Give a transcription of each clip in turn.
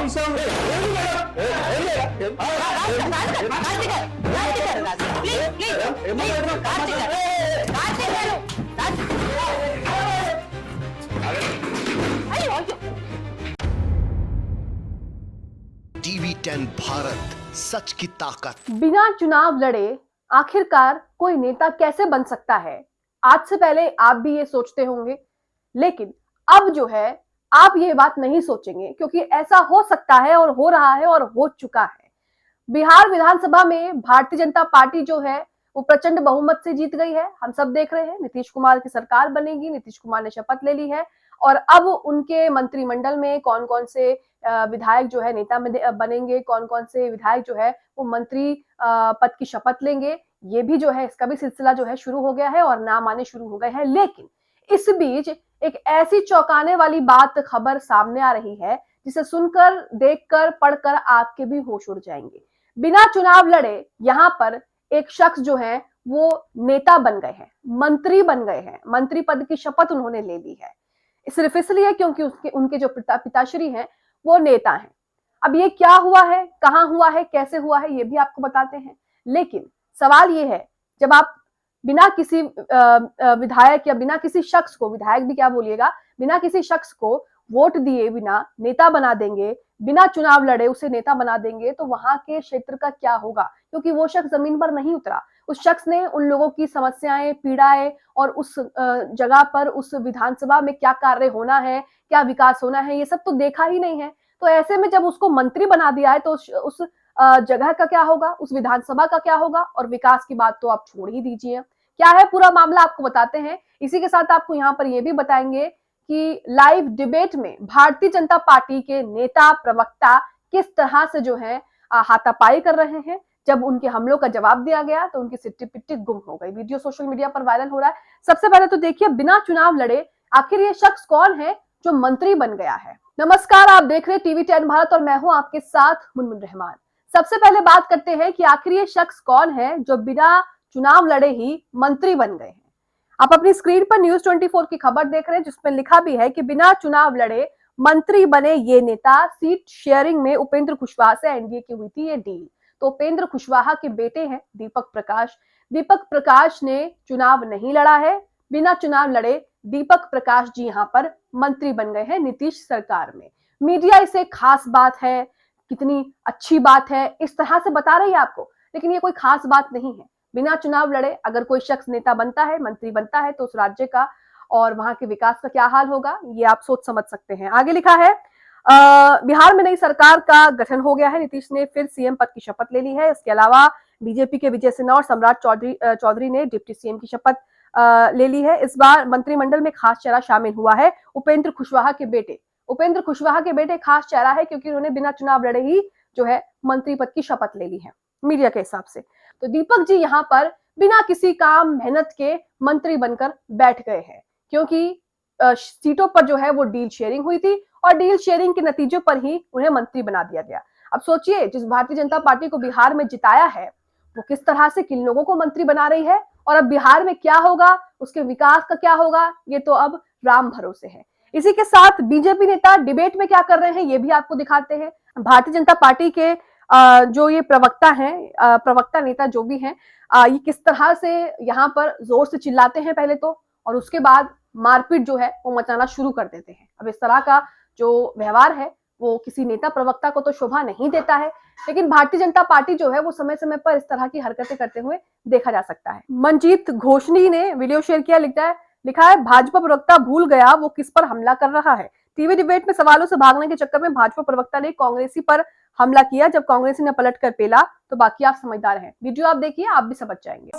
TV 10 Bharat, सच की ताकत। बिना चुनाव लड़े आखिरकार कोई नेता कैसे बन सकता है? आज से पहले आप भी ये सोचते होंगे, लेकिन अब जो है आप ये बात नहीं सोचेंगे, क्योंकि ऐसा हो सकता है और हो रहा है और हो चुका है। बिहार विधानसभा में भारतीय जनता पार्टी जो है वो प्रचंड बहुमत से जीत गई है। हम सब देख रहे हैं, नीतीश कुमार की सरकार बनेगी, नीतीश कुमार ने शपथ ले ली है और अब उनके मंत्रिमंडल में कौन कौन से विधायक जो है नेता बनेंगे, कौन कौन से विधायक जो है वो मंत्री पद की शपथ लेंगे, ये भी जो है इसका भी सिलसिला जो है शुरू हो गया है और नाम आने शुरू हो गए हैं। लेकिन इस बीच एक ऐसी चौंकाने वाली बात खबर सामने आ रही है जिसे सुनकर, देखकर, पढ़कर आपके भी होश उड़ जाएंगे। बिना चुनाव लड़े यहाँ पर एक शख्स जो है वो नेता बन गए हैं, मंत्री बन गए हैं, मंत्री पद की शपथ उन्होंने ले ली है। सिर्फ इसलिए क्योंकि उनके जो पिताश्री हैं वो नेता हैं। अब ये क्या हुआ है, कहां हुआ है, कैसे हुआ है, ये भी आपको बताते हैं। लेकिन सवाल ये है, जब आप बिना किसी विधायक या बिना किसी शख्स को, विधायक भी क्या बोलिएगा, बिना किसी शख्स को वोट दिए बिना नेता बना देंगे, बिना चुनाव लड़े उसे नेता बना देंगे, तो वहां के क्षेत्र का क्या होगा? क्योंकि वो शख्स जमीन पर नहीं उतरा। उस शख्स ने उन लोगों की समस्याएं, पीड़ाएं और उस जगह पर, उस विधानसभा में क्या कार्य होना है, क्या विकास होना है, ये सब तो देखा ही नहीं है। तो ऐसे में जब उसको मंत्री बना दिया है तो उस जगह का क्या होगा, उस विधानसभा का क्या होगा? और विकास की बात तो आप छोड़ ही दीजिए। क्या है पूरा मामला आपको बताते हैं। इसी के साथ आपको यहाँ पर यह भी बताएंगे कि लाइव डिबेट में भारतीय जनता पार्टी के नेता, प्रवक्ता किस तरह से जो है हाथापाई कर रहे हैं। जब उनके हमलों का जवाब दिया गया तो उनकी सिट्टी पिट्टी गुम हो गई। वीडियो सोशल मीडिया पर वायरल हो रहा है। सबसे पहले तो देखिए, बिना चुनाव लड़े आखिर ये शख्स कौन है जो मंत्री बन गया है। नमस्कार, आप देख रहे हैं टीवी 10 भारत और मैं हूं आपके साथ मुनमुन रहमान। सबसे पहले बात करते हैं कि आखिर ये शख्स कौन है जो बिना चुनाव लड़े ही मंत्री बन गए हैं। आप अपनी स्क्रीन पर न्यूज 24 की खबर देख रहे हैं, जिसमें लिखा भी है कि बिना चुनाव लड़े मंत्री बने ये नेता, सीट शेयरिंग में उपेंद्र कुशवाहा से एनडीए की हुई थी ये डील। तो उपेंद्र कुशवाहा के बेटे हैं दीपक प्रकाश। दीपक प्रकाश ने चुनाव नहीं लड़ा है, बिना चुनाव लड़े दीपक प्रकाश जी यहाँ पर मंत्री बन गए हैं नीतीश सरकार में। मीडिया इसे खास बात है, कितनी अच्छी बात है, इस तरह से बता रही है आपको, लेकिन ये कोई खास बात नहीं है। बिना चुनाव लड़े अगर कोई शख्स नेता बनता है, मंत्री बनता है, तो उस राज्य का और वहां के विकास का क्या हाल होगा, ये आप सोच समझ सकते हैं। आगे लिखा है, बिहार में नई सरकार का गठन हो गया है। नीतीश ने फिर सीएम पद की शपथ ले ली है। इसके अलावा बीजेपी के विजय सिन्हा और सम्राट चौधरी ने डिप्टी सीएम की शपथ ले ली है। इस बार मंत्रिमंडल में खास चेहरा शामिल हुआ है, उपेंद्र कुशवाहा के बेटे। उपेंद्र कुशवाहा के बेटे खास चेहरा है क्योंकि उन्होंने बिना चुनाव लड़े ही जो है मंत्री पद की शपथ ले ली है मीडिया के हिसाब से। तो दीपक जी यहाँ पर बिना किसी काम मेहनत के मंत्री बनकर बैठ गए हैं, क्योंकि सीटों पर जो है वो डील शेयरिंग हुई थी और डील शेयरिंग के नतीजों पर ही उन्हें मंत्री बना दिया गया। अब सोचिए, जिस भारतीय जनता पार्टी को बिहार में जिताया है वो किस तरह से किन लोगों को मंत्री बना रही है, और अब बिहार में क्या होगा, उसके विकास का क्या होगा, ये तो अब राम भरोसे है। इसी के साथ बीजेपी नेता डिबेट में क्या कर रहे हैं ये भी आपको दिखाते हैं। भारतीय जनता पार्टी के जो ये प्रवक्ता हैं, प्रवक्ता नेता जो भी हैं, ये किस तरह से यहाँ पर जोर से चिल्लाते हैं पहले तो, और उसके बाद मारपीट जो है वो मचाना शुरू कर देते हैं। अब इस तरह का जो व्यवहार है वो किसी नेता प्रवक्ता को तो शोभा नहीं देता है, लेकिन भारतीय जनता पार्टी जो है वो समय समय पर इस तरह की हरकतें करते हुए देखा जा सकता है। मनजीत घोषणी ने वीडियो शेयर किया, लिखा है भाजपा प्रवक्ता भूल गया वो किस पर हमला कर रहा है। टीवी डिबेट में सवालों से भागने के चक्कर में भाजपा प्रवक्ता ने कांग्रेसी पर हमला किया। जब कांग्रेसी ने पलट कर पेला तो बाकी आप समझदार हैं। वीडियो आप देखिए, आप भी समझ जाएंगे।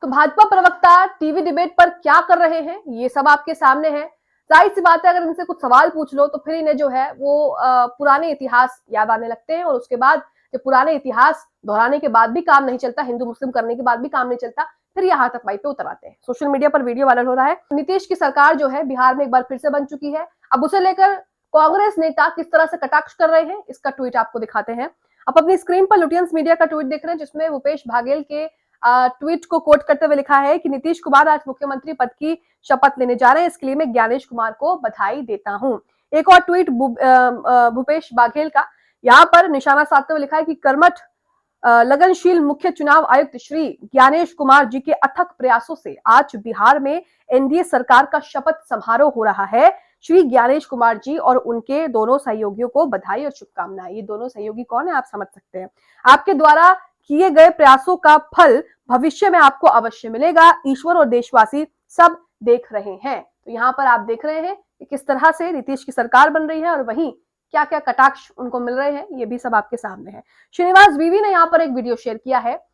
तो भाजपा प्रवक्ता टीवी डिबेट पर क्या कर रहे हैं ये सब आपके सामने है। जाहिर सी बात है, अगर इनसे कुछ सवाल पूछ लो तो फिर इन्हें जो है वो पुराने इतिहास याद आने लगते हैं, और उसके बाद जब पुराने इतिहास दोहराने के बाद भी काम नहीं चलता, हिंदू मुस्लिम करने के बाद भी काम नहीं चलता, फिर ये हाथापाई पे उतर आते हैं। सोशल मीडिया पर वीडियो वायरल हो रहा है। नीतीश की सरकार जो है बिहार में एक बार फिर से बन चुकी है। अब उसे लेकर कांग्रेस नेता किस तरह से कटाक्ष कर रहे हैं, इसका ट्वीट आपको दिखाते हैं। आप अपनी स्क्रीन पर लुटियंस मीडिया का ट्वीट देख रहे हैं, जिसमें भूपेश बाघेल के ट्वीट को कोट करते हुए लिखा है कि नीतीश कुमार आज मुख्यमंत्री पद की शपथ लेने जा रहे हैं, इसके लिए मैं ज्ञानेश कुमार को बधाई देता हूं। एक और ट्वीट भूपेश बाघेल का यहाँ पर निशाना साधते हुए लिखा है कि कर्मठ लगनशील मुख्य चुनाव आयुक्त श्री ज्ञानेश कुमार जी के अथक प्रयासों से आज बिहार में एनडीए सरकार का शपथ समारोह हो रहा है। श्री ज्ञानेश कुमार जी और उनके दोनों सहयोगियों को बधाई और शुभकामनाएं। ये दोनों सहयोगी कौन है, आप समझ सकते हैं। आपके द्वारा किए गए प्रयासों का फल भविष्य में आपको अवश्य मिलेगा, ईश्वर और देशवासी सब देख रहे हैं। तो यहाँ पर आप देख रहे हैं कि किस तरह से नीतीश की सरकार बन रही है और वहीं क्या क्या कटाक्ष उनको मिल रहे हैं, ये भी सब आपके सामने है। श्रीनिवास वीवी ने यहाँ पर एक वीडियो शेयर किया है।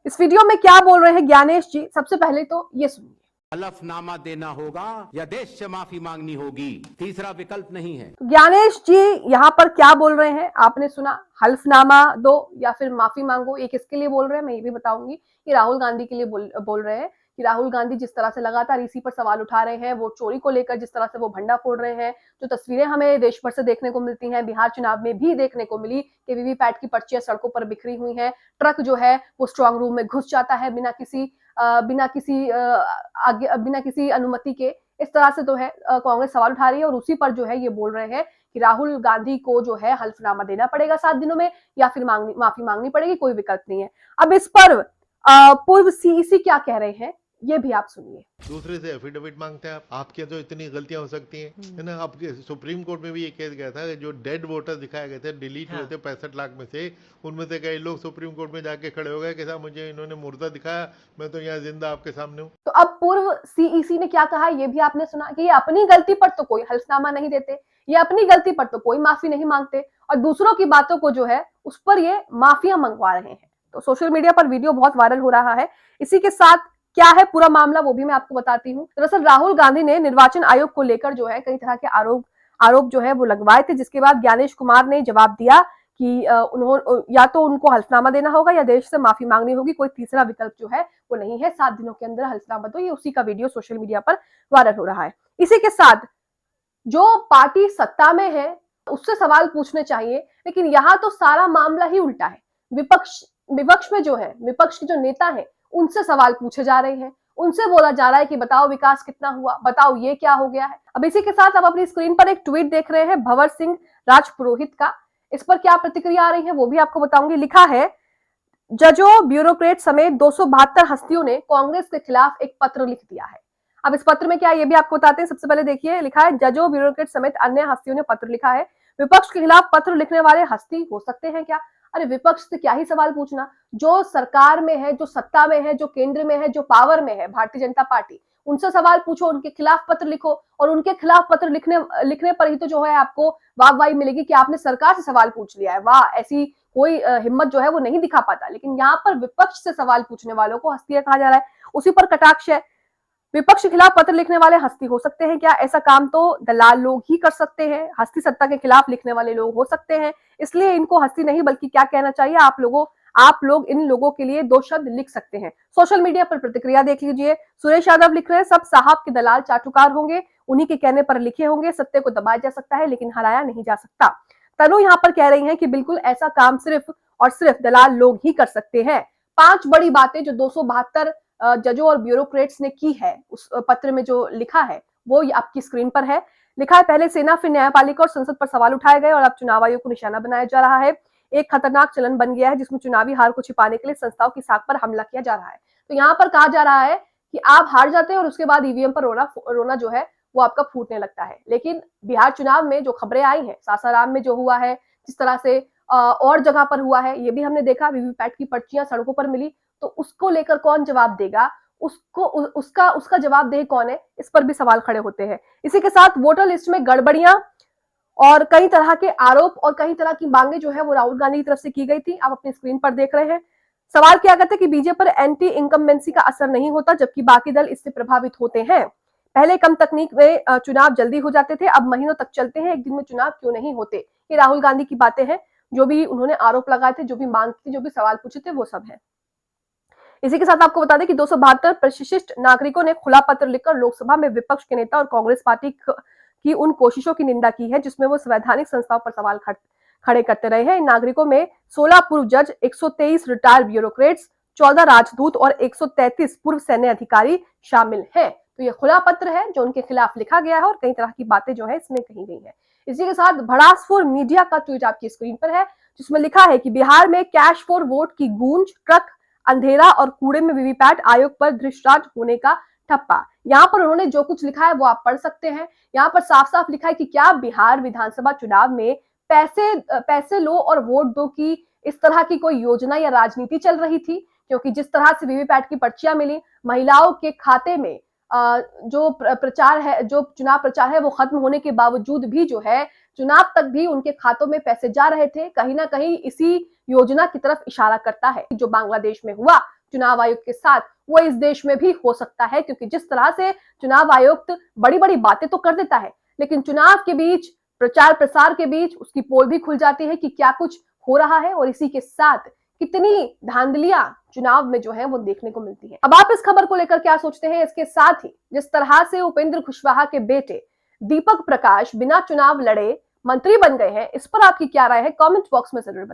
इस वीडियो में क्या बोल रहे हैं ज्ञानेश जी, सबसे पहले तो ये सुनिए। हलफनामा देना होगा या देश से माफी मांगनी होगी, तीसरा विकल्प नहीं है। ज्ञानेश जी यहाँ पर क्या बोल रहे हैं आपने सुना, हल्फनामा दो या फिर माफी मांगो। ये किसके लिए बोल रहे हैं मैं ये भी बताऊंगी। ये राहुल गांधी के लिए बोल रहे हैं कि राहुल गांधी जिस तरह से लगातार इसी पर सवाल उठा रहे हैं, वो चोरी को लेकर जिस तरह से वो भंडा फोड़ रहे हैं, जो तस्वीरें हमें देश भर से देखने को मिलती हैं, बिहार चुनाव में भी देखने को मिली कि वीवीपैट की पर्चियां सड़कों पर बिखरी हुई हैं, ट्रक जो है वो स्ट्रांग रूम में घुस जाता है बिना किसी अनुमति के। इस तरह से तो है कांग्रेस सवाल उठा रही है और उसी पर जो है ये बोल रहे हैं कि राहुल गांधी को जो है हल्फनामा देना पड़ेगा 7 दिनों में या फिर माफी मांगनी पड़ेगी, कोई विकल्प नहीं है। अब इस पर पूर्व सीईसी क्या कह रहे हैं ये भी आप सुनिए। दूसरे से एफिडेविट मांगते हैं आप, आपके तो इतनी गलतियां हो सकती हैं, है ना। आपके सुप्रीम कोर्ट में भी ये केस गया था, जो डेड वोटर दिखाए गए थे, डिलीट हुए थे 65 लाख में से, उनमें से कई लोग सुप्रीम कोर्ट में जाके खड़े हो गए कि साहब मुझे इन्होंने मुर्दा दिखाया, मैं तो यहाँ जिंदा आपके सामने हूँ। तो अब पूर्व सीईसी ने क्या कहा ये भी आपने सुना कि ये अपनी गलती पर तो कोई हल्फनामा नहीं देते, ये अपनी गलती पर तो कोई माफी नहीं मांगते और दूसरों की बातों को जो है उस पर ये माफिया मंगवा रहे हैं। तो सोशल मीडिया पर वीडियो बहुत वायरल हो रहा है। इसी के साथ क्या है पूरा मामला वो भी मैं आपको बताती हूँ। दरअसल राहुल गांधी ने निर्वाचन आयोग को लेकर जो है कई तरह के आरोप जो है वो लगवाए थे, जिसके बाद ज्ञानेश कुमार ने जवाब दिया कि उन्होंने या तो उनको हल्फनामा देना होगा या देश से माफी मांगनी होगी, कोई तीसरा विकल्प जो है वो नहीं है। 7 दिनों के अंदर हल्फनामा दो, ये उसी का वीडियो सोशल मीडिया पर वायरल हो रहा है। इसी के साथ जो पार्टी सत्ता में है उससे सवाल पूछने चाहिए, लेकिन यहाँ तो सारा मामला ही उल्टा है। विपक्ष में जो है, विपक्ष के जो नेता है उनसे सवाल पूछे जा रहे हैं, उनसे बोला जा रहा है कि बताओ विकास कितना हुआ, बताओ ये क्या हो गया है। अब इसी के साथ आप अपनी स्क्रीन पर एक ट्वीट देख रहे हैं भंवर सिंह राजपुरोहित का। इस पर क्या प्रतिक्रिया आ रही है वो भी आपको बताऊंगी। लिखा है, जजों, ब्यूरोक्रेट समेत 272 हस्तियों ने कांग्रेस के खिलाफ एक पत्र लिख दिया है। अब इस पत्र में क्या ये भी आपको बताते हैं। सबसे पहले देखिए, लिखा है, जजों, ब्यूरोक्रेट समेत अन्य हस्तियों ने पत्र लिखा है। विपक्ष के खिलाफ पत्र लिखने वाले हस्ती हो सकते हैं क्या? अरे विपक्ष से क्या ही सवाल पूछना, जो सरकार में है, जो सत्ता में है, जो केंद्र में है, जो पावर में है, भारतीय जनता पार्टी, उनसे सवाल पूछो, उनके खिलाफ पत्र लिखो और उनके खिलाफ पत्र लिखने पर ही तो जो है आपको वाहवाही मिलेगी कि आपने सरकार से सवाल पूछ लिया है। वाह, ऐसी कोई हिम्मत जो है वो नहीं दिखा पाता। लेकिन यहाँ पर विपक्ष से सवाल पूछने वालों को हस्तियां कहा जा रहा है, उसी पर कटाक्ष है। विपक्ष के खिलाफ पत्र लिखने वाले हस्ती हो सकते हैं क्या? ऐसा काम तो दलाल लोग ही कर सकते हैं, हस्ती सत्ता के खिलाफ लिखने वाले लोग हो सकते हैं, इसलिए इनको हस्ती नहीं बल्कि क्या कहना चाहिए, आप लोग इन लोगों के लिए 2 शब्द लिख सकते हैं। सोशल मीडिया पर प्रतिक्रिया देख लीजिए। सुरेश यादव लिख रहे हैं, सब साहब के दलाल चाटुकार होंगे, उन्हीं के कहने पर लिखे होंगे, सत्य को दबाया जा सकता है लेकिन हराया नहीं जा सकता। तनु यहाँ पर कह रही हैं कि बिल्कुल ऐसा काम सिर्फ और सिर्फ दलाल लोग ही कर सकते हैं। 5 बड़ी बातें जो 272 जजों और ब्यूरोक्रेट्स ने की है, उस पत्र में जो लिखा है वो आपकी स्क्रीन पर है। लिखा है, पहले सेना, फिर न्यायपालिका और संसद पर सवाल उठाए गए और अब चुनाव आयोग को निशाना बनाया जा रहा है। एक खतरनाक चलन बन गया है जिसमें चुनावी हार को छिपाने के लिए संस्थाओं की साख पर हमला किया जा रहा है। तो यहाँ पर कहा जा रहा है कि आप हार जाते हैं और उसके बाद ईवीएम पर रोना जो है वो आपका फूटने लगता है। लेकिन बिहार चुनाव में जो खबरें आई हैं, सासाराम में जो हुआ है, जिस तरह से और जगह पर हुआ है, ये भी हमने देखा, वीवीपैट की पर्चियां सड़कों पर मिली, तो उसको लेकर कौन जवाब देगा, उसका जवाबदेह कौन है, इस पर भी सवाल खड़े होते हैं। इसी के साथ वोटर लिस्ट में गड़बड़ियां और कई तरह के आरोप और कई तरह की मांगे जो है वो राहुल गांधी की तरफ से की गई थी, आप अपनी स्क्रीन पर देख रहे हैं। सवाल किया गया था कि बीजेपी पर एंटी इनकम्बेंसी का असर नहीं होता जबकि बाकी दल इससे प्रभावित होते हैं। पहले कम तकनीक में चुनाव जल्दी हो जाते थे, अब महीनों तक चलते हैं, एक दिन में चुनाव क्यों नहीं होते। ये राहुल गांधी की बातें हैं, जो भी उन्होंने आरोप लगाए थे, जो भी मांग थी, जो भी सवाल पूछे थे, वो सब है। इसी के साथ आपको बता दें कि 272 परिशिष्ट नागरिकों ने खुला पत्र लिखकर लोकसभा में विपक्ष के नेता और कांग्रेस पार्टी की उन कोशिशों की निंदा की है जिसमें वो संवैधानिक संस्थाओं पर सवाल खड़े करते रहे हैं। इन नागरिकों में 16 पूर्व जज, 123 रिटायर्ड ब्यूरोक्रेट्स, 14 राजदूत और 133 पूर्व सैन्य अधिकारी शामिल हैं। तो ये खुला पत्र है जो उनके खिलाफ लिखा गया है और कई तरह की बातें जो है इसमें कही गई है। इसी के साथ भड़ासपुर मीडिया का ट्वीट आपकी स्क्रीन पर है जिसमें लिखा है कि बिहार में कैश फॉर वोट की गूंज, ट्रक, अंधेरा और कूड़े में वीवीपैट आयोग पर धृष्टांत होने का ठप्पा। यहाँ पर उन्होंने जो कुछ लिखा है वो आप पढ़ सकते हैं। यहाँ पर साफ साफ लिखा है कि क्या बिहार विधानसभा चुनाव में पैसे लो और वोट दो की इस तरह की कोई योजना या राजनीति चल रही थी? क्योंकि जिस तरह से वीवीपैट की पर्चियां मिली, महिलाओं के खाते में जो प्रचार है, जो चुनाव प्रचार है वो खत्म होने के बावजूद भी जो है चुनाव तक भी उनके खातों में पैसे जा रहे थे, कहीं ना कहीं इसी योजना की तरफ इशारा करता है। जो बांग्लादेश में हुआ चुनाव आयोग के साथ वो इस देश में भी हो सकता है, क्योंकि जिस तरह से चुनाव आयुक्त बड़ी बड़ी बातें तो कर देता है लेकिन चुनाव के बीच, प्रचार प्रसार के बीच उसकी पोल भी खुल जाती है कि क्या कुछ हो रहा है और इसी के साथ कितनी धांधलियां चुनाव में जो है वो देखने को मिलती है। अब आप इस खबर को लेकर क्या सोचते हैं? इसके साथ ही जिस तरह से उपेंद्र कुशवाहा के बेटे दीपक प्रकाश बिना चुनाव लड़े मंत्री बन गए हैं, इस पर आपकी क्या राय है? कमेंट बॉक्स में जरूर बताएं।